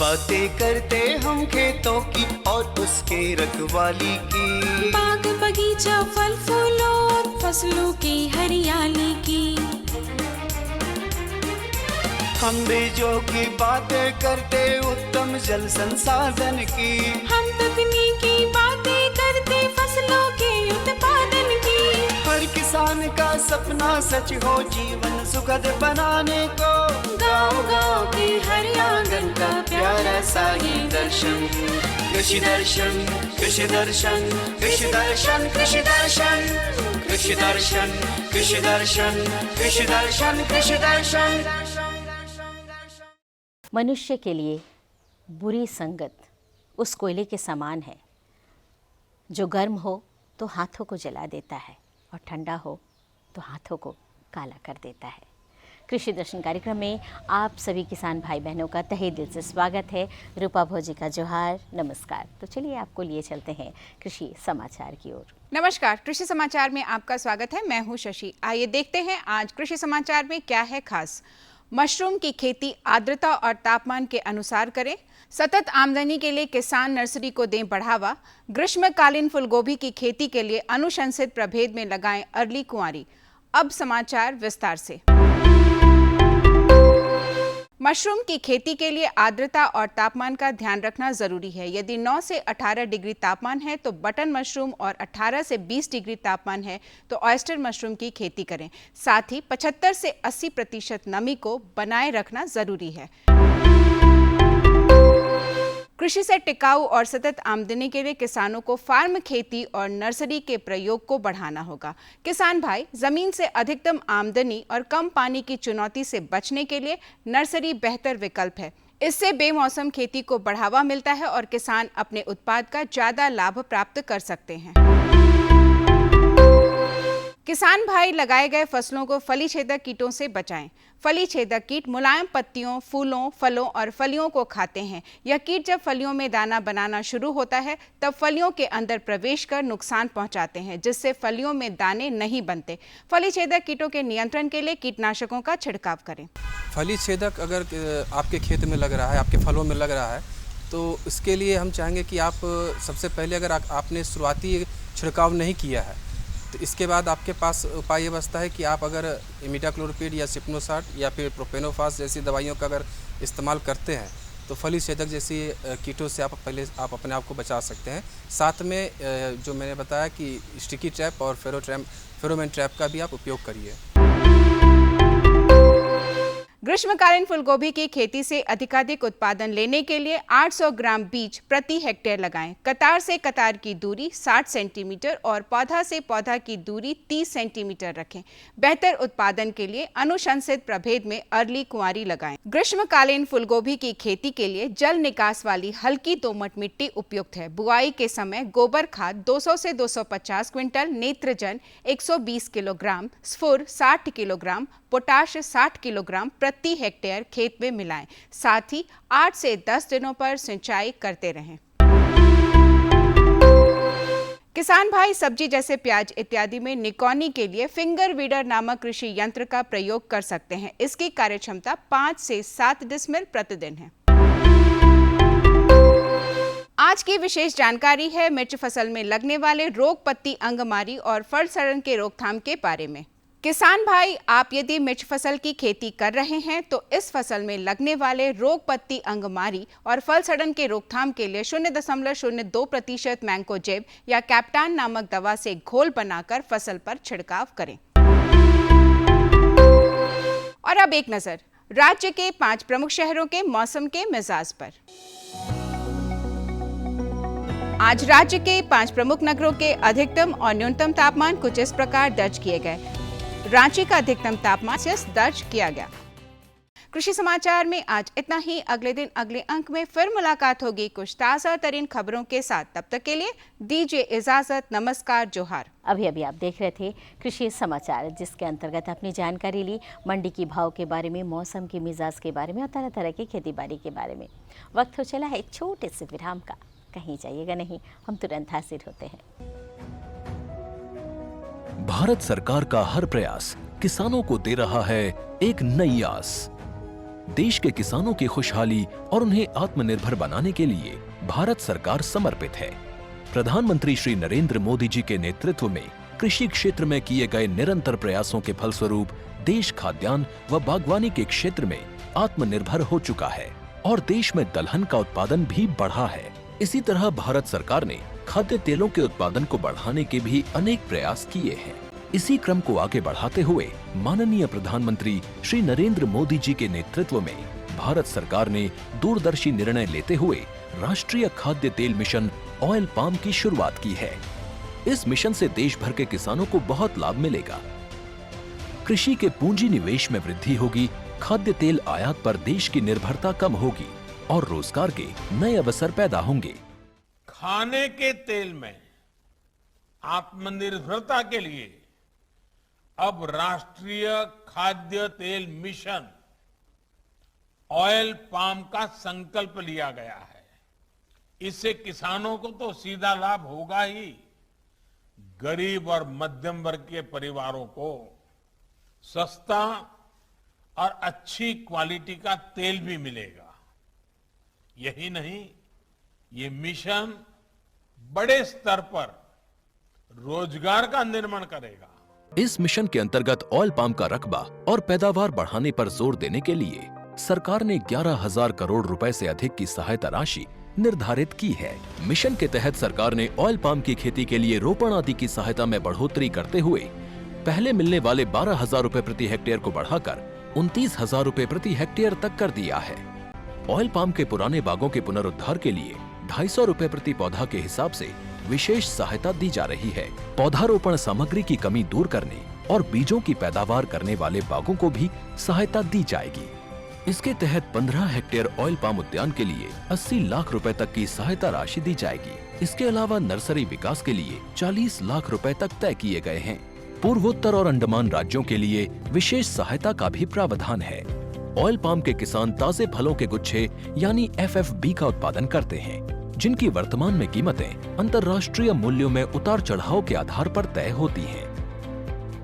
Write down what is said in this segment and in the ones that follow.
बातें करते हम खेतों की और उसके रखवाली की, बाग बगीचा फल फूलों और फसलों की हरियाली की। हम बीजों की बातें करते उत्तम जल संसाधन की, हम तकनीकी बातें करते फसलों के उत्पादन की। हर किसान का सपना सच हो जीवन सुखद बनाने को, गाँव-गाँव के हर आंगन का प्यारा सा ये दर्शन। कृषि दर्शन, कृषि दर्शन, कृषि दर्शन, कृषि दर्शन, कृषि दर्शन, कृषि दर्शन, कृषि दर्शन, कृषि दर्शन। मनुष्य के लिए बुरी संगत उस कोयले के समान है जो गर्म हो तो हाथों को जला देता है और ठंडा हो तो हाथों को काला कर देता है। कृषि दर्शन कार्यक्रम में आप सभी किसान भाई बहनों का तहे दिल से स्वागत है। रूपा भोजी का जोहार, नमस्कार। तो चलिए आपको लिए चलते हैं कृषि समाचार की ओर। नमस्कार, कृषि समाचार में आपका स्वागत है। मैं हूं शशि। आइए देखते हैं आज कृषि समाचार में क्या है खास। मशरूम की खेती आर्द्रता और तापमान के अनुसार करें। सतत आमदनी के लिए किसान नर्सरी को दें बढ़ावा। ग्रीष्मकालीन फूलगोभी की खेती के लिए अनुशंसित प्रभेद में लगाएं अर्ली कुंवारी। अब समाचार विस्तार से। मशरूम की खेती के लिए आर्द्रता और तापमान का ध्यान रखना जरूरी है। यदि 9 से 18 डिग्री तापमान है तो बटन मशरूम और 18 से 20 डिग्री तापमान है तो ऑयस्टर मशरूम की खेती करें। साथ ही 75 से 80% नमी को बनाए रखना जरूरी है। कृषि से टिकाऊ और सतत आमदनी के लिए किसानों को फार्म खेती और नर्सरी के प्रयोग को बढ़ाना होगा। किसान भाई, जमीन से अधिकतम आमदनी और कम पानी की चुनौती से बचने के लिए नर्सरी बेहतर विकल्प है। इससे बेमौसम खेती को बढ़ावा मिलता है और किसान अपने उत्पाद का ज्यादा लाभ प्राप्त कर सकते हैं। किसान भाई, लगाए गए फसलों को फली छेदक कीटों से बचाएं। फली छेदक कीट मुलायम पत्तियों, फूलों, फलों और फलियों को खाते हैं। यह कीट जब फलियों में दाना बनाना शुरू होता है तब फलियों के अंदर प्रवेश कर नुकसान पहुंचाते हैं, जिससे फलियों में दाने नहीं बनते। फली छेदक कीटों के नियंत्रण के लिए कीटनाशकों का छिड़काव करें। फली छेदक अगर आपके खेत में लग रहा है, आपके फलों में लग रहा है, तो इसके लिए हम चाहेंगे कि आप सबसे पहले अगर आपने शुरुआती छिड़काव नहीं किया है तो इसके बाद आपके पास उपाय ये बचता है कि आप अगर इमिडाक्लोप्रिड या सिप्नोसाट या फिर प्रोपेनोफास जैसी दवाइयों का अगर इस्तेमाल करते हैं तो फली छेदक जैसी कीटों से आप अपने आप को बचा सकते हैं। साथ में जो मैंने बताया कि स्टिकी ट्रैप और फेरोमोन ट्रैप का भी आप उपयोग करिए। ग्रीष्मकालीन फूलगोभी की खेती से अधिकाधिक उत्पादन लेने के लिए 800 ग्राम बीज प्रति हेक्टेयर लगाएं। कतार से कतार की दूरी 60 सेंटीमीटर और पौधा से पौधा की दूरी 30 सेंटीमीटर रखें। बेहतर उत्पादन के लिए अनुशंसित प्रभेद में अर्ली कुंवारी लगाएं। ग्रीष्मकालीन फूलगोभी की खेती के लिए जल निकास वाली हल्की दोमट मिट्टी उपयुक्त है। बुआई के समय गोबर खाद 200 से 250 क्विंटल, नेत्रजन 120 किलोग्राम, स्फुर 60 किलोग्राम, पोटाश 60 किलोग्राम प्रति हेक्टेयर खेत में मिलाएं। साथ ही 8 से 10 दिनों पर सिंचाई करते रहें। किसान भाई, सब्जी जैसे प्याज इत्यादि में निकौनी के लिए फिंगर वीडर नामक कृषि यंत्र का प्रयोग कर सकते हैं। इसकी कार्यक्षमता 5 से 7 डिसमिल प्रतिदिन है। आज की विशेष जानकारी है मिर्च फसल में लगने वाले रोग, पत्ती अंगमारी और फल सड़न के रोकथाम के बारे में। किसान भाई, आप यदि मिर्च फसल की खेती कर रहे हैं तो इस फसल में लगने वाले रोग, पत्ती अंगमारी और फल सड़न के रोकथाम के लिए 0.02% मैंकोजेब या कैप्टान नामक दवा से घोल बनाकर फसल पर छिड़काव करें। और अब एक नजर राज्य के 5 प्रमुख शहरों के मौसम के मिजाज पर। आज राज्य के 5 प्रमुख नगरों के अधिकतम और न्यूनतम तापमान कुछ इस प्रकार दर्ज किए गए। रांची का अधिकतम तापमान 30 दर्ज किया गया। कृषि समाचार में आज इतना ही। अगले दिन अगले अंक में फिर मुलाकात होगी कुछ ताजा तरीन खबरों के साथ। तब तक के लिए दीजिए इजाजत। नमस्कार, जोहार। अभी आप देख रहे थे कृषि समाचार, जिसके अंतर्गत अपनी जानकारी ली मंडी की भाव के बारे में, मौसम के मिजाज के बारे में और तरह तरह की खेती बाड़ी के बारे में। वक्त हो चला है एक छोटे से विराम का। कहीं जाइएगा नहीं, हम तुरंत हाजिर होते हैं। भारत सरकार का हर प्रयास किसानों को दे रहा है एक नई आस। देश के किसानों की खुशहाली और उन्हें आत्मनिर्भर बनाने के लिए भारत सरकार समर्पित है। प्रधानमंत्री श्री नरेंद्र मोदी जी के नेतृत्व में कृषि क्षेत्र में किए गए निरंतर प्रयासों के फलस्वरूप देश खाद्यान्न व बागवानी के क्षेत्र में आत्मनिर्भर हो चुका है और देश में दलहन का उत्पादन भी बढ़ा है। इसी तरह भारत सरकार ने खाद्य तेलों के उत्पादन को बढ़ाने के भी अनेक प्रयास किए हैं। इसी क्रम को आगे बढ़ाते हुए माननीय प्रधानमंत्री श्री नरेंद्र मोदी जी के नेतृत्व में भारत सरकार ने दूरदर्शी निर्णय लेते हुए राष्ट्रीय खाद्य तेल मिशन ऑयल पाम की शुरुआत की है। इस मिशन से देश भर के किसानों को बहुत लाभ मिलेगा। कृषि के पूंजी निवेश में वृद्धि होगी, खाद्य तेल आयात पर देश की निर्भरता कम होगी और रोजगार के नए अवसर पैदा होंगे। खाने के तेल में आत्मनिर्भरता के लिए अब राष्ट्रीय खाद्य तेल मिशन ऑयल पाम का संकल्प लिया गया है। इससे किसानों को तो सीधा लाभ होगा ही, गरीब और मध्यम वर्ग के परिवारों को सस्ता और अच्छी क्वालिटी का तेल भी मिलेगा। यही नहीं, ये मिशन बड़े स्तर पर रोजगार का निर्माण करेगा। इस मिशन के अंतर्गत ऑयल पाम का रकबा और पैदावार बढ़ाने पर जोर देने के लिए सरकार ने 11,000 करोड़ रुपए से अधिक की सहायता राशि निर्धारित की है। मिशन के तहत सरकार ने ऑयल पाम की खेती के लिए रोपण आदि की सहायता में बढ़ोतरी करते हुए पहले मिलने वाले 12,000 रुपए प्रति हेक्टेयर को बढ़ाकर 29,000 रुपए प्रति हेक्टेयर तक कर दिया है। ऑयल पाम के पुराने बागों के पुनरुद्धार के लिए 250 रुपए प्रति पौधा के हिसाब से विशेष सहायता दी जा रही है। पौधारोपण सामग्री की कमी दूर करने और बीजों की पैदावार करने वाले बागों को भी सहायता दी जाएगी। इसके तहत 15 हेक्टेयर ऑयल पाम उद्यान के लिए 80 लाख रुपए तक की सहायता राशि दी जाएगी। इसके अलावा नर्सरी विकास के लिए 40 लाख रुपए तक तय किए गए हैं। पूर्वोत्तर और अंडमान राज्यों के लिए विशेष सहायता का भी प्रावधान है। ऑयल पाम के किसान ताजे फलों के गुच्छे यानी FFB का उत्पादन करते हैं, जिनकी वर्तमान में कीमतें अंतर्राष्ट्रीय मूल्यों में उतार चढ़ाव के आधार पर तय होती हैं।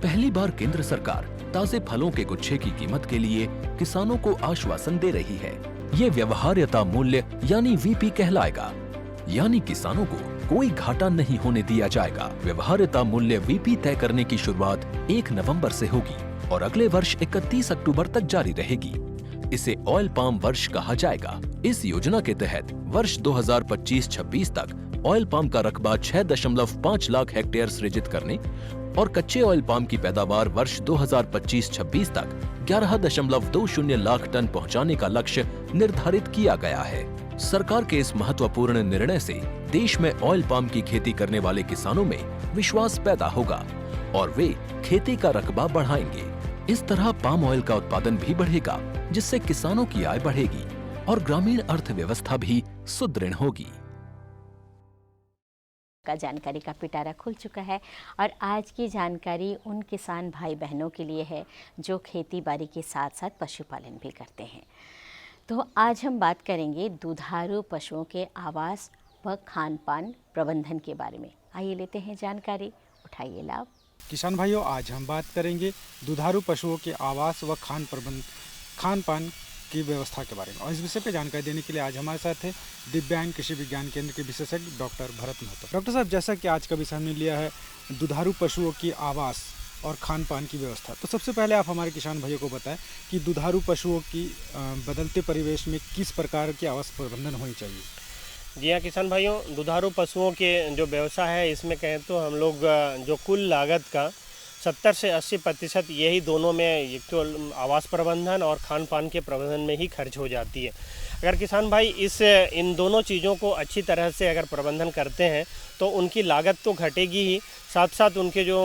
पहली बार केंद्र सरकार ताजे फलों के गुच्छे की कीमत के लिए किसानों को आश्वासन दे रही है। ये व्यवहार्यता मूल्य यानी VP कहलाएगा, यानी किसानों को कोई घाटा नहीं होने दिया जाएगा। व्यवहार्यता मूल्य VP तय करने की शुरुआत 1 नवंबर से होगी और अगले वर्ष 31 अक्टूबर तक जारी रहेगी। इसे ऑयल पाम वर्ष कहा जाएगा। इस योजना के तहत वर्ष 2025-26 तक ऑयल पाम का रकबा 6.5 लाख हेक्टेयर सृजित करने और कच्चे ऑयल पाम की पैदावार वर्ष 2025-26 तक 11.20 लाख टन पहुंचाने का लक्ष्य निर्धारित किया गया है। सरकार के इस महत्वपूर्ण निर्णय से देश में ऑयल पाम की खेती करने वाले किसानों में विश्वास पैदा होगा और वे खेती का रकबा बढ़ाएंगे। इस तरह पाम ऑयल का उत्पादन भी बढ़ेगा, जिससे किसानों की आय बढ़ेगी और ग्रामीण अर्थव्यवस्था भी सुदृढ़ होगी। का जानकारी का पिटारा खुल चुका है और आज की जानकारी उन किसान भाई बहनों के लिए है जो खेती बाड़ी के साथ साथ पशुपालन भी करते हैं। तो आज हम बात करेंगे दुधारू पशुओं के आवास व खान पान प्रबंधन के बारे में। आइए लेते हैं जानकारी, उठाइए लाभ। किसान भाइयों, आज हम बात करेंगे दुधारू पशुओं के आवास व खान पान की व्यवस्था के बारे में। और इस विषय पे जानकारी देने के लिए आज हमारे साथ है दिव्यांग कृषि विज्ञान केंद्र के विशेषज्ञ डॉक्टर भरत महतो। डॉक्टर साहब, जैसा कि आज का विषय हमने लिया है दुधारू पशुओं की आवास और खान पान की व्यवस्था, तो सबसे पहले आप हमारे किसान भाइयों को बताएं कि दुधारू पशुओं की बदलते परिवेश में किस प्रकार की आवास प्रबंधन होनी चाहिए। जी हाँ किसान भाइयों, दुधारू पशुओं के जो व्यवसाय है इसमें कहें तो हम लोग जो कुल लागत का 70 से 80% यही दोनों में एक तो आवास प्रबंधन और खान पान के प्रबंधन में ही खर्च हो जाती है। अगर किसान भाई इन दोनों चीज़ों को अच्छी तरह से अगर प्रबंधन करते हैं तो उनकी लागत तो घटेगी ही, साथ साथ उनके जो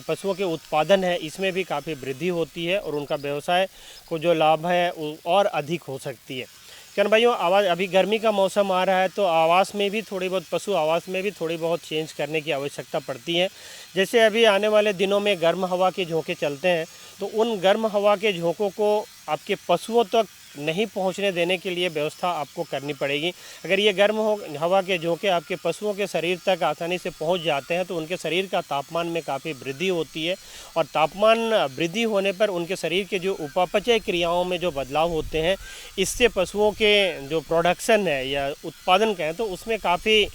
पशुओं के उत्पादन है इसमें भी काफ़ी वृद्धि होती है और उनका व्यवसाय को जो लाभ है और अधिक हो सकती है। किसान भाइयों, अभी गर्मी का मौसम आ रहा है तो आवास में भी थोड़ी बहुत पशु आवास में भी थोड़ी बहुत चेंज करने की आवश्यकता पड़ती है। जैसे अभी आने वाले दिनों में गर्म हवा के झोंके चलते हैं तो उन गर्म हवा के झोंकों को आपके पशुओं तक नहीं पहुंचने देने के लिए व्यवस्था आपको करनी पड़ेगी। अगर ये गर्म हवा के झोंके आपके पशुओं के शरीर तक आसानी से पहुंच जाते हैं तो उनके शरीर का तापमान में काफ़ी वृद्धि होती है, और तापमान वृद्धि होने पर उनके शरीर के जो उपापचय क्रियाओं में जो बदलाव होते हैं, इससे पशुओं के जो प्रोडक्शन है या उत्पादन कहें तो उसमें काफ़ी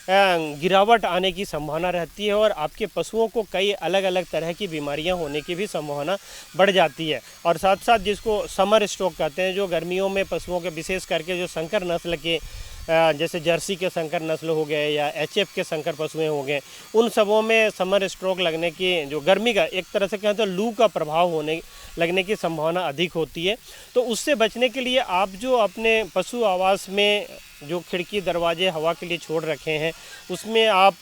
गिरावट आने की संभावना रहती है, और आपके पशुओं को कई अलग अलग तरह की बीमारियां होने की भी संभावना बढ़ जाती है। और साथ साथ जिसको समर स्ट्रोक कहते हैं, जो गर्मियों में पशुओं के विशेष करके जो संकर नस्ल के जैसे जर्सी के संकर नस्ल हो गए या एचएफ के संकर पशुएं हो गए, उन सबों में समर स्ट्रोक लगने की, जो गर्मी का एक तरह से कहें तो लू का प्रभाव लगने की संभावना अधिक होती है। तो उससे बचने के लिए आप जो अपने पशु आवास में जो खिड़की दरवाजे हवा के लिए छोड़ रखे हैं, उसमें आप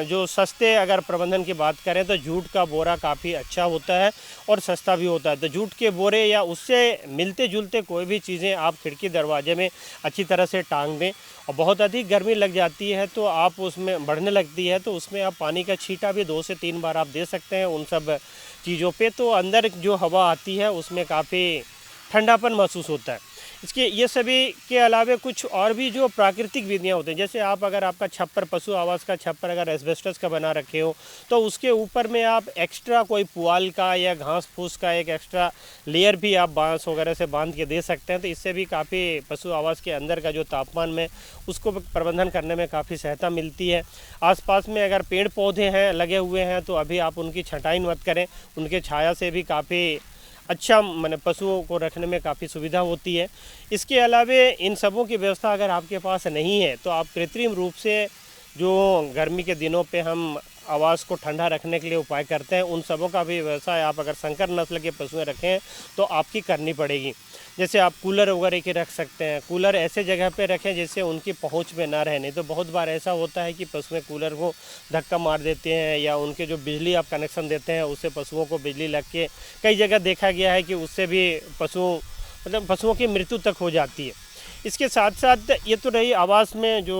जो सस्ते अगर प्रबंधन की बात करें तो जूट का बोरा काफ़ी अच्छा होता है और सस्ता भी होता है। तो जूट के बोरे या उससे मिलते जुलते कोई भी चीज़ें आप खिड़की दरवाजे में अच्छी तरह से टांग दें। और बहुत अधिक गर्मी लग जाती है तो आप उसमें बढ़ने लगती है तो उसमें आप पानी का छींटा भी 2 से 3 बार आप दे सकते हैं उन सब चीज़ों पे, तो अंदर जो हवा आती है उसमें काफ़ी ठंडापन महसूस होता है। इसके ये सभी के अलावा कुछ और भी जो प्राकृतिक विधियाँ होती हैं, जैसे आप अगर आपका छप्पर पशु आवास का छप्पर अगर एस्बेस्टस का बना रखे हो तो उसके ऊपर में आप एक्स्ट्रा कोई पुआल का या घास फूस का एक एक्स्ट्रा लेयर भी आप बांस वगैरह से बांध के दे सकते हैं। तो इससे भी काफ़ी पशु आवास के अंदर का जो तापमान में उसको प्रबंधन करने में काफ़ी सहायता मिलती है। आसपास में अगर पेड़ पौधे हैं लगे हुए हैं तो अभी आप उनकी छंटाई मत करें, उनके छाया से भी काफ़ी अच्छा माने पशुओं को रखने में काफ़ी सुविधा होती है। इसके अलावा इन सबों की व्यवस्था अगर आपके पास नहीं है तो आप कृत्रिम रूप से जो गर्मी के दिनों पे हम आवास को ठंडा रखने के लिए उपाय करते हैं, उन सबों का भी व्यवसाय आप अगर संकर नस्ल के पशुएं रखें तो आपकी करनी पड़ेगी। जैसे आप कूलर वगैरह के रख सकते हैं, कूलर ऐसे जगह पे रखें जिससे उनकी पहुंच में ना रहे। नहीं तो बहुत बार ऐसा होता है कि पशुएं कूलर को धक्का मार देते हैं या उनके जो बिजली आप कनेक्शन देते हैं उससे पशुओं को बिजली लग के कई जगह देखा गया है कि उससे भी पशुओं की मृत्यु तक हो जाती है। इसके साथ साथ ये तो रही आवास में जो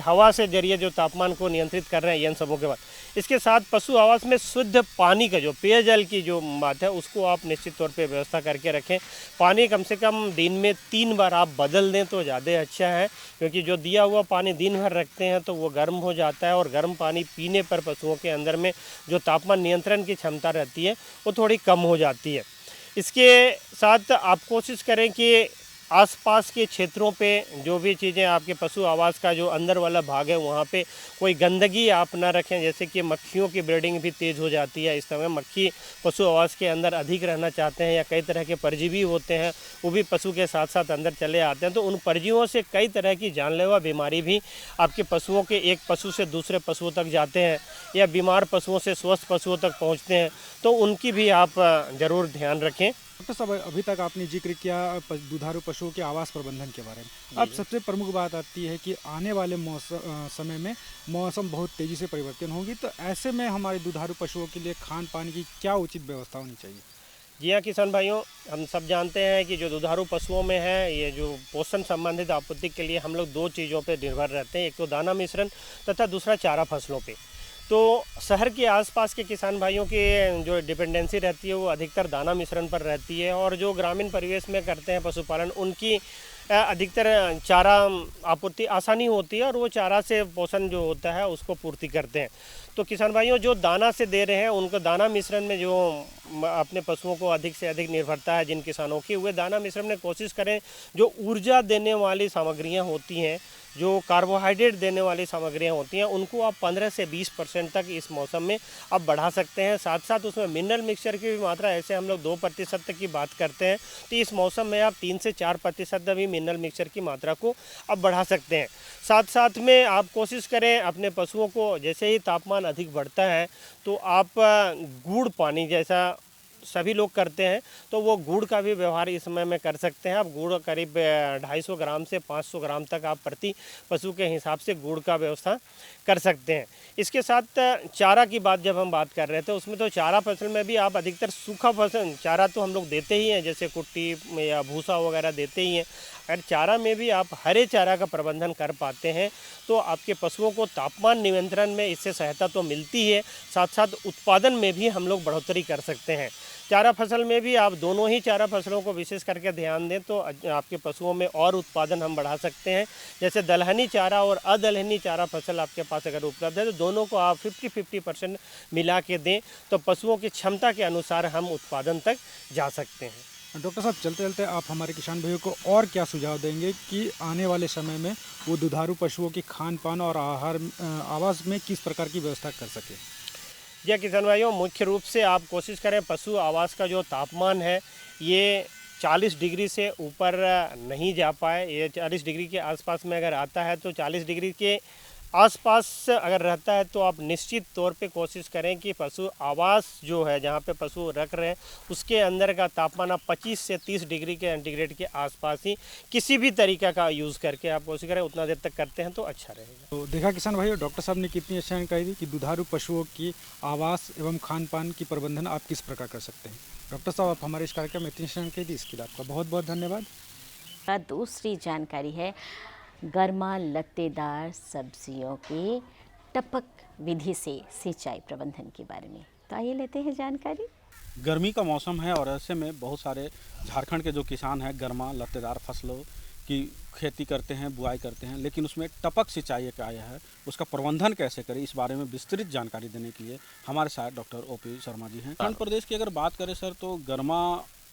हवा से जरिए जो तापमान को नियंत्रित कर रहे हैं इन सबों के बाद, इसके साथ पशु आवास में शुद्ध पानी का जो पेयजल की जो बात है उसको आप निश्चित तौर पे व्यवस्था करके रखें। पानी कम से कम दिन में 3 बार आप बदल दें तो ज़्यादा अच्छा है, क्योंकि जो दिया हुआ पानी दिन भर रखते हैं तो वो गर्म हो जाता है और गर्म पानी पीने पर पशुओं के अंदर में जो तापमान नियंत्रण की क्षमता रहती है वो थोड़ी कम हो जाती है। इसके साथ आप कोशिश करें कि आसपास के क्षेत्रों पे जो भी चीज़ें आपके पशु आवास का जो अंदर वाला भाग है वहाँ पे कोई गंदगी आप ना रखें, जैसे कि मक्खियों की ब्रीडिंग भी तेज़ हो जाती है। इस समय मक्खी पशु आवास के अंदर अधिक रहना चाहते हैं या कई तरह के परजीवी होते हैं वो भी पशु के साथ साथ अंदर चले आते हैं, तो उन परजीवियों से कई तरह की जानलेवा बीमारी भी आपके पशुओं के एक पशु से दूसरे पशुओं तक जाते हैं या बीमार पशुओं से स्वस्थ पशुओं तक पहुँचते हैं, तो उनकी भी आप ज़रूर ध्यान रखें। डॉक्टर साहब, अभी तक आपने जिक्र किया दुधारू पशुओं के आवास प्रबंधन के बारे में। अब सबसे प्रमुख बात आती है कि आने वाले समय में मौसम बहुत तेज़ी से परिवर्तन होगी, तो ऐसे में हमारे दुधारू पशुओं के लिए खान पान की क्या उचित व्यवस्था होनी चाहिए? जी हाँ किसान भाइयों, हम सब जानते हैं कि जो दुधारू पशुओं में है ये जो पोषण संबंधित आपूर्ति के लिए हम लोग 2 चीज़ों पर निर्भर रहते हैं, एक तो दाना मिश्रण तथा दूसरा चारा फसलों पर। तो शहर के आसपास के किसान भाइयों की जो डिपेंडेंसी रहती है वो अधिकतर दाना मिश्रण पर रहती है, और जो ग्रामीण परिवेश में करते हैं पशुपालन उनकी अधिकतर चारा आपूर्ति आसानी होती है और वो चारा से पोषण जो होता है उसको पूर्ति करते हैं। तो किसान भाइयों जो दाना से दे रहे हैं उनको दाना मिश्रण में जो अपने पशुओं को अधिक से अधिक निर्भरता है जिन किसानों की, वे दाना मिश्रण में कोशिश करें जो ऊर्जा देने वाली सामग्रियां होती हैं, जो कार्बोहाइड्रेट देने वाली सामग्रियां होती हैं, उनको आप 15 से 20% तक इस मौसम में आप बढ़ा सकते हैं। साथ साथ उसमें मिनरल मिक्सचर की भी मात्रा, ऐसे हम लोग 2% तक की बात करते हैं, तो इस मौसम में आप 3 से 4% भी मिनरल मिक्सचर की मात्रा को आप बढ़ा सकते हैं। साथ साथ में आप कोशिश करें अपने पशुओं को, जैसे ही तापमान अधिक बढ़ता है तो आप गुड़ पानी जैसा सभी लोग करते हैं तो वो गुड़ का भी व्यवहार इस समय में कर सकते हैं। आप गुड़ करीब 250 ग्राम से 500 ग्राम तक आप प्रति पशु के हिसाब से गुड़ का व्यवस्था कर सकते हैं। इसके साथ चारा की बात जब हम बात कर रहे थे उसमें तो चारा फसल में भी आप अधिकतर सूखा फसल चारा तो हम लोग देते ही हैं, जैसे कुट्टी या भूसा वगैरह देते ही हैं। अगर चारा में भी आप हरे चारा का प्रबंधन कर पाते हैं तो आपके पशुओं को तापमान नियंत्रण में इससे सहायता तो मिलती है, साथ साथ उत्पादन में भी हम लोग बढ़ोतरी कर सकते हैं। चारा फसल में भी आप दोनों ही चारा फसलों को विशेष करके ध्यान दें तो आपके पशुओं में और उत्पादन हम बढ़ा सकते हैं। जैसे दलहनी चारा और अदलहनी चारा फसल आपके पास अगर उपलब्ध है तो दोनों को आप 50-50% मिला के दें तो पशुओं की क्षमता के अनुसार हम उत्पादन तक जा सकते हैं। डॉक्टर साहब, चलते चलते आप हमारे किसान भाइयों को और क्या सुझाव देंगे कि आने वाले समय में वो दुधारू पशुओं की खान पान और आवास में किस प्रकार की व्यवस्था कर सके? जी किसान भाइयों, मुख्य रूप से आप कोशिश करें पशु आवास का जो तापमान है ये 40 डिग्री से ऊपर नहीं जा पाए। ये 40 डिग्री के आसपास में अगर आता है तो 40 डिग्री के आसपास अगर रहता है तो आप निश्चित तौर पे कोशिश करें कि पशु आवास जो है जहाँ पे पशु रख रहे हैं उसके अंदर का तापमान आप 25 से 30 डिग्री के सेंटीग्रेड के आसपास ही किसी भी तरीका का यूज़ करके आप कोशिश करें, उतना देर तक करते हैं तो अच्छा रहेगा। तो देखा किसान भाइयों, डॉक्टर साहब ने कितनी अच्छी जानकारी दी कि दुधारू पशुओं की आवास एवं खान पान की प्रबंधन आप किस प्रकार कर सकते हैं। डॉक्टर साहब, आप हमारे इस कार्यक्रम में इतनी जानकारी दी, इसके लिए आपका बहुत बहुत धन्यवाद। दूसरी जानकारी है गर्मा लत्तेदार सब्जियों के टपक विधि से सिंचाई प्रबंधन के बारे में। तो आइए लेते हैं जानकारी। गर्मी का मौसम है और ऐसे में बहुत सारे झारखंड के जो किसान हैं गर्मा लत्तेदार फसलों की खेती करते हैं, बुआई करते हैं, लेकिन उसमें टपक सिंचाई एक आया है, उसका प्रबंधन कैसे करें इस बारे में विस्तृत जानकारी देने के लिए हमारे साथ डॉक्टर ओपी शर्मा जी हैं। झारखंड प्रदेश की अगर बात करें सर तो गर्मा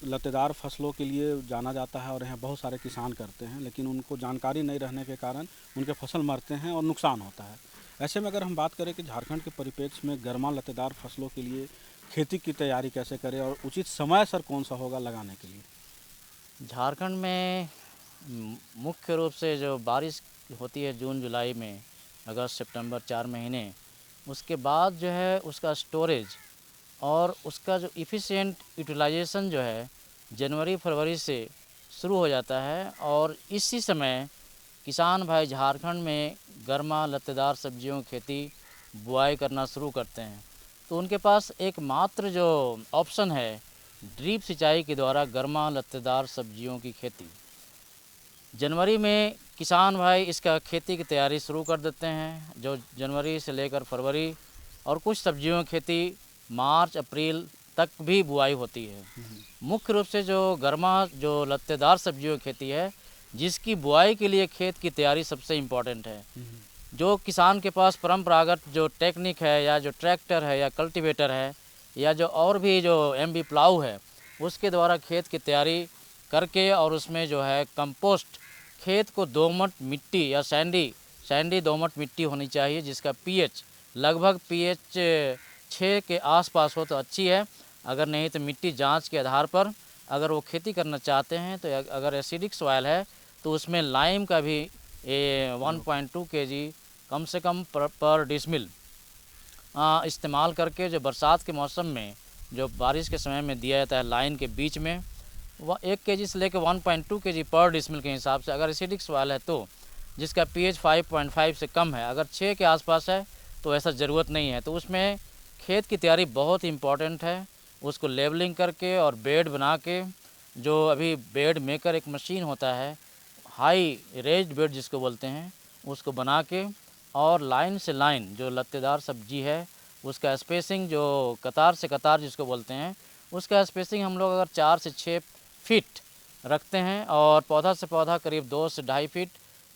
लत्तेदार फसलों के लिए जाना जाता है और यहाँ बहुत सारे किसान करते हैं, लेकिन उनको जानकारी नहीं रहने के कारण उनके फसल मरते हैं और नुकसान होता है। ऐसे में अगर हम बात करें कि झारखंड के परिप्रेक्ष्य में गर्मा लत्तेदार फसलों के लिए खेती की तैयारी कैसे करें और उचित समय सर कौन सा होगा लगाने के लिए? झारखंड में मुख्य रूप से जो बारिश होती है जून जुलाई में, अगस्त सितंबर 4 महीने, उसके बाद जो है उसका स्टोरेज और उसका जो इफ़िशिएंट यूटिलाइजेशन जो है जनवरी फरवरी से शुरू हो जाता है। और इसी समय किसान भाई झारखंड में गर्मा लत्तेदार सब्जियों की खेती बुआई करना शुरू करते हैं। तो उनके पास एकमात्र जो ऑप्शन है ड्रिप सिंचाई के द्वारा गर्मा लत्तेदार सब्जियों की खेती। जनवरी में किसान भाई इसका खेती की तैयारी शुरू कर देते हैं, जो जनवरी से लेकर फरवरी, और कुछ सब्जियों की खेती मार्च अप्रैल तक भी बुआई होती है। मुख्य रूप से जो गर्मा जो लत्तेदार सब्जियों की खेती है जिसकी बुआई के लिए खेत की तैयारी सबसे इम्पॉर्टेंट है। जो किसान के पास परंपरागत जो टेक्निक है या जो ट्रैक्टर है या कल्टीवेटर है या जो और भी जो एमबी प्लाऊ है उसके द्वारा खेत की तैयारी करके और उसमें जो है कंपोस्ट, खेत को दोमट मिट्टी या सैंडी दोमट मिट्टी होनी चाहिए जिसका पीएच लगभग पीएच 6 के आसपास हो तो अच्छी है। अगर नहीं तो मिट्टी जांच के आधार पर अगर वो खेती करना चाहते हैं तो अगर एसिडिक सॉइल है तो उसमें लाइम का भी 1.2 kg कम से कम पर डिसमिल इस्तेमाल करके जो बरसात के मौसम में जो बारिश के समय में दिया जाता है लाइन के बीच में, वह 1 kg से लेकर 1.2 kg पर डिसमिल के हिसाब से। अगर एसिडिक सॉइल है तो जिसका पीएच 5.5 से कम है, अगर 6 के आसपास है तो ऐसा ज़रूरत नहीं है। तो उसमें खेत की तैयारी बहुत इम्पॉर्टेंट है। उसको लेवलिंग करके और बेड बना के, जो अभी बेड मेकर एक मशीन होता है, हाई रेज्ड बेड जिसको बोलते हैं, उसको बना के और लाइन से लाइन जो लत्तेदार सब्जी है उसका स्पेसिंग, जो कतार से कतार जिसको बोलते हैं, उसका स्पेसिंग हम लोग अगर 4 से 6 फीट रखते हैं और पौधा से पौधा करीब 2 से 2.5 फीट,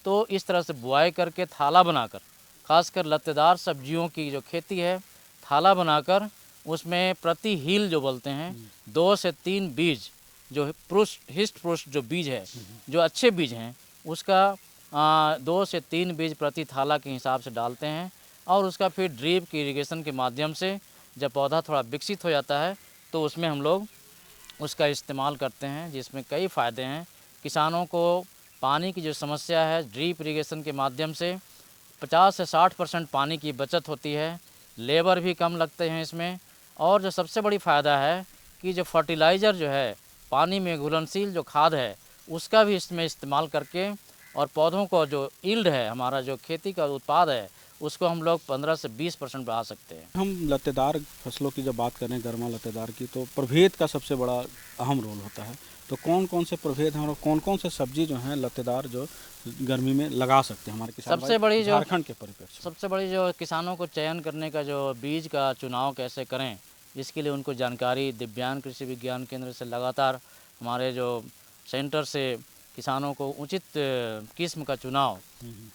तो इस तरह से बुआई करके थाला बनाकर, खासकर लत्तेदार सब्जियों की जो खेती है, थाला बनाकर उसमें प्रति हील जो बोलते हैं 2 से 3 बीज, जो हिस्ट पृष्ठ जो बीज है, जो अच्छे बीज हैं, उसका 2 से 3 बीज प्रति थाला के हिसाब से डालते हैं और उसका फिर ड्रिप की इरिगेशन के माध्यम से जब पौधा थोड़ा विकसित हो जाता है तो उसमें हम लोग उसका इस्तेमाल करते हैं, जिसमें कई फ़ायदे हैं। किसानों को पानी की जो समस्या है, ड्रिप इरिगेशन के माध्यम से 50 से 60% पानी की बचत होती है, लेबर भी कम लगते हैं इसमें। और जो सबसे बड़ी फ़ायदा है कि जो फर्टिलाइज़र जो है, पानी में घुलनशील जो खाद है, उसका भी इसमें इस्तेमाल करके और पौधों को जो यील्ड है, हमारा जो खेती का उत्पाद है, उसको हम लोग 15 से 20% बढ़ा सकते हैं। हम लतेदार फसलों की जब बात करें, गर्मा लतेदार की, तो प्रभेद का सबसे बड़ा अहम रोल होता है। तो कौन कौन से प्रभेद हैं और कौन कौन से सब्जी जो हैं लतेदार जो गर्मी में लगा सकते हैं हमारे किसान सबसे बड़ी जो झारखंड के परिप्रेक्ष्य सबसे बड़ी जो किसानों को चयन करने का जो बीज का चुनाव कैसे करें, इसके लिए उनको जानकारी दिव्यांग कृषि विज्ञान केंद्र से लगातार हमारे जो सेंटर से किसानों को उचित किस्म का चुनाव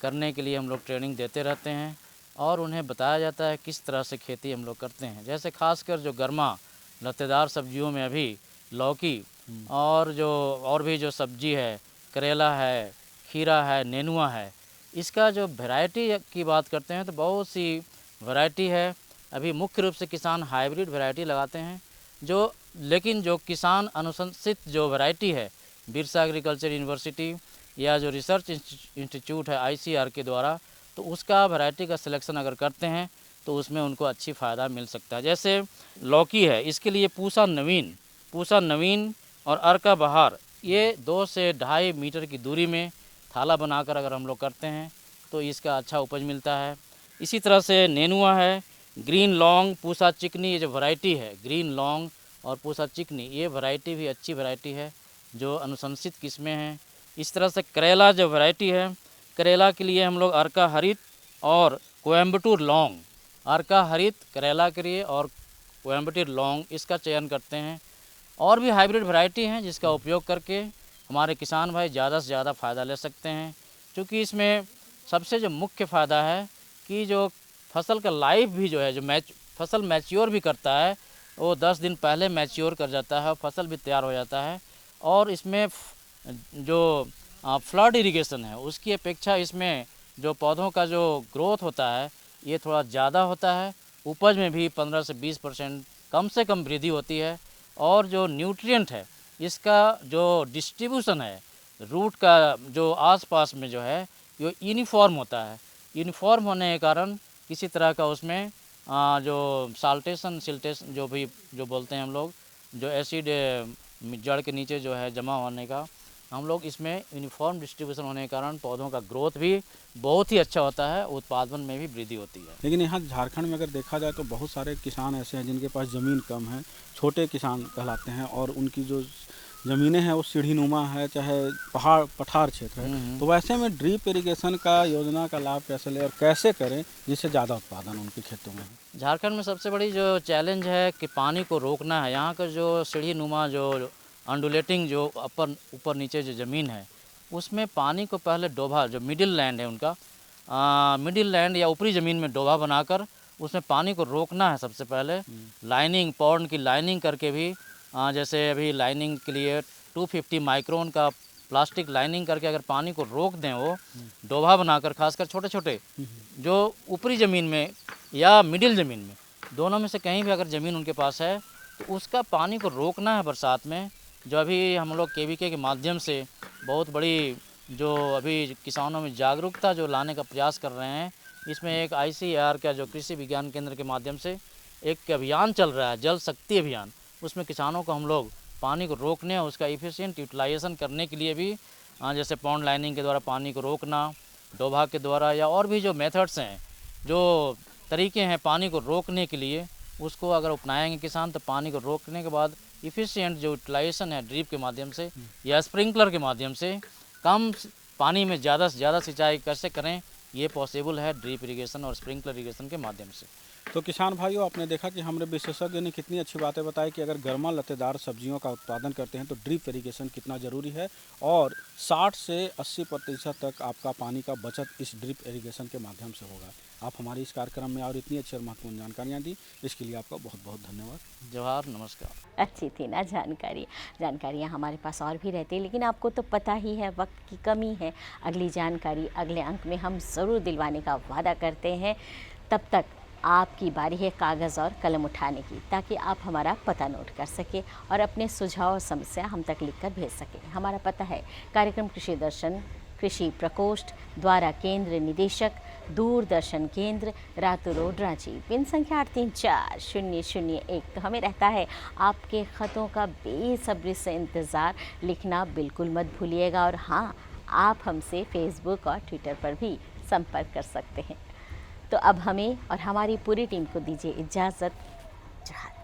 करने के लिए हम लोग ट्रेनिंग देते रहते हैं और उन्हें बताया जाता है किस तरह से खेती हम लोग करते हैं। जैसे खासकर जो गर्मा लतेदार सब्जियों में अभी लौकी और भी जो सब्जी है, करेला है, खीरा है, नेनुआ है, इसका जो वैरायटी की बात करते हैं तो बहुत सी वैरायटी है। अभी मुख्य रूप से किसान हाइब्रिड वैरायटी लगाते हैं, लेकिन जो किसान अनुशंसित जो वैरायटी है बिरसा एग्रीकल्चर यूनिवर्सिटी या जो रिसर्च इंस्टीट्यूट है ICR के द्वारा, तो उसका वैरायटी का सिलेक्शन अगर करते हैं तो उसमें उनको अच्छी फ़ायदा मिल सकता है। जैसे लौकी है, इसके लिए पूसा नवीन और अर्का बहार, ये 2 से 2.5 मीटर की दूरी में थाला बनाकर अगर हम लोग करते हैं तो इसका अच्छा उपज मिलता है। इसी तरह से नेनुआ है, ग्रीन लॉन्ग, पूसा चिकनी, ये जो वैरायटी है ग्रीन लॉन्ग और पूसा चिकनी, ये वैरायटी भी अच्छी वैरायटी है जो अनुशंसित किस्में हैं। इस तरह से करेला जो वैरायटी है, करेला के लिए हम लोग अर्का हरित और कोयम्बटूर लॉन्ग, अर्का हरित करेला के लिए और कोयम्बटूर लॉन्ग, इसका चयन करते हैं। और भी हाइब्रिड वैरायटी हैं जिसका उपयोग करके हमारे किसान भाई ज़्यादा से ज़्यादा फ़ायदा ले सकते हैं, क्योंकि इसमें सबसे जो मुख्य फ़ायदा है कि जो फसल का लाइफ भी जो है, जो फसल मैच्योर भी करता है, वो 10 दिन पहले मैच्योर कर जाता है और फसल भी तैयार हो जाता है। और इसमें जो फ्लड इरिगेशन है उसकी अपेक्षा इसमें जो पौधों का जो ग्रोथ होता है ये थोड़ा ज़्यादा होता है। उपज में भी 15 से 20% कम से कम वृद्धि होती है। और जो न्यूट्रिएंट है इसका जो डिस्ट्रीब्यूशन है रूट का जो आसपास में जो है ये यूनिफॉर्म होता है। यूनिफॉर्म होने के कारण किसी तरह का उसमें जो सिल्टेशन जो बोलते हैं हम लोग, जो एसिड जड़ के नीचे जो है जमा होने का, हम लोग इसमें यूनिफॉर्म डिस्ट्रीब्यूशन होने के कारण पौधों का ग्रोथ भी बहुत ही अच्छा होता है, उत्पादन में भी वृद्धि होती है। लेकिन यहाँ झारखंड में अगर देखा जाए तो बहुत सारे किसान ऐसे हैं जिनके पास ज़मीन कम है, छोटे किसान कहलाते हैं, और उनकी जो ज़मीनें हैं वो सीढ़ीनुमा है, चाहे पठार क्षेत्र है। तो वैसे में ड्रिप इरिगेशन का योजना का लाभ कैसे लें और कैसे करें जिससे ज़्यादा उत्पादन उनके खेतों में? झारखंड में सबसे बड़ी जो चैलेंज है कि पानी को रोकना है। यहाँ का जो सीढ़ीनुमा जो अंडुलेटिंग जो ऊपर नीचे जो ज़मीन है उसमें पानी को पहले डोभा, जो मिडिल लैंड है उनका, मिडिल लैंड या ऊपरी ज़मीन में डोभा बनाकर उसमें पानी को रोकना है। सबसे पहले लाइनिंग, पॉन्ड की लाइनिंग करके भी, जैसे अभी लाइनिंग के लिए 250 माइक्रोन का प्लास्टिक लाइनिंग करके अगर पानी को रोक दें, वो डोभा बनाकर, खासकर छोटे छोटे जो ऊपरी ज़मीन में या मिडिल ज़मीन में, दोनों में से कहीं भी अगर ज़मीन उनके पास है तो उसका पानी को रोकना है बरसात में। जो अभी हम लोग KVK के माध्यम से बहुत बड़ी जो अभी किसानों में जागरूकता जो लाने का प्रयास कर रहे हैं, इसमें एक ICR का जो कृषि विज्ञान केंद्र के माध्यम से एक अभियान चल रहा है, जल शक्ति अभियान। उसमें किसानों को हम लोग पानी को रोकने और उसका इफ़िशिएंट यूटिलाइजेशन करने के लिए भी, जैसे पॉन्ड लाइनिंग के द्वारा पानी को रोकना, डोभा के द्वारा, या और भी जो मेथड्स हैं, जो तरीके हैं पानी को रोकने के लिए, उसको अगर अपनाएंगे किसान तो पानी को रोकने के बाद इफ़िशिएंट जो यूटिलाइजेशन है ड्रिप के माध्यम से या स्प्रिंकलर के माध्यम से कम पानी में ज़्यादा से ज़्यादा सिंचाई कैसे करें, ये पॉसिबल है ड्रिप इरिगेशन और स्प्रिंकलर इरिगेशन के माध्यम से। तो किसान भाइयों, आपने देखा कि हमारे विशेषज्ञ ने कितनी अच्छी बातें बताई कि अगर गर्मा लतेदार सब्जियों का उत्पादन करते हैं तो ड्रिप इरिगेशन कितना ज़रूरी है, और 60 से 80% तक आपका पानी का बचत इस ड्रिप इरिगेशन के माध्यम से होगा। आप हमारे इस कार्यक्रम में और इतनी अच्छी और महत्वपूर्ण जानकारियाँ दी, इसके लिए आपका बहुत बहुत धन्यवाद। जोहार, नमस्कार। अच्छी थी ना जानकारियाँ हमारे पास और भी रहती है, लेकिन आपको तो पता ही है वक्त की कमी है। अगली जानकारी अगले अंक में हम ज़रूर दिलवाने का वादा करते हैं। तब तक आपकी बारी है कागज़ और कलम उठाने की, ताकि आप हमारा पता नोट कर सकें और अपने सुझाव और समस्या हम तक लिखकर भेज सकें। हमारा पता है कार्यक्रम कृषि दर्शन, कृषि प्रकोष्ठ, द्वारा केंद्र निदेशक, दूरदर्शन केंद्र, रातू रोड, रांची, पिन संख्या 834001। तो हमें रहता है आपके ख़तों का बेसब्री से इंतज़ार। लिखना बिल्कुल मत भूलिएगा। और हाँ, आप हमसे फेसबुक और ट्विटर पर भी संपर्क कर सकते हैं। तो अब हमें और हमारी पूरी टीम को दीजिए इजाज़त। जोहार।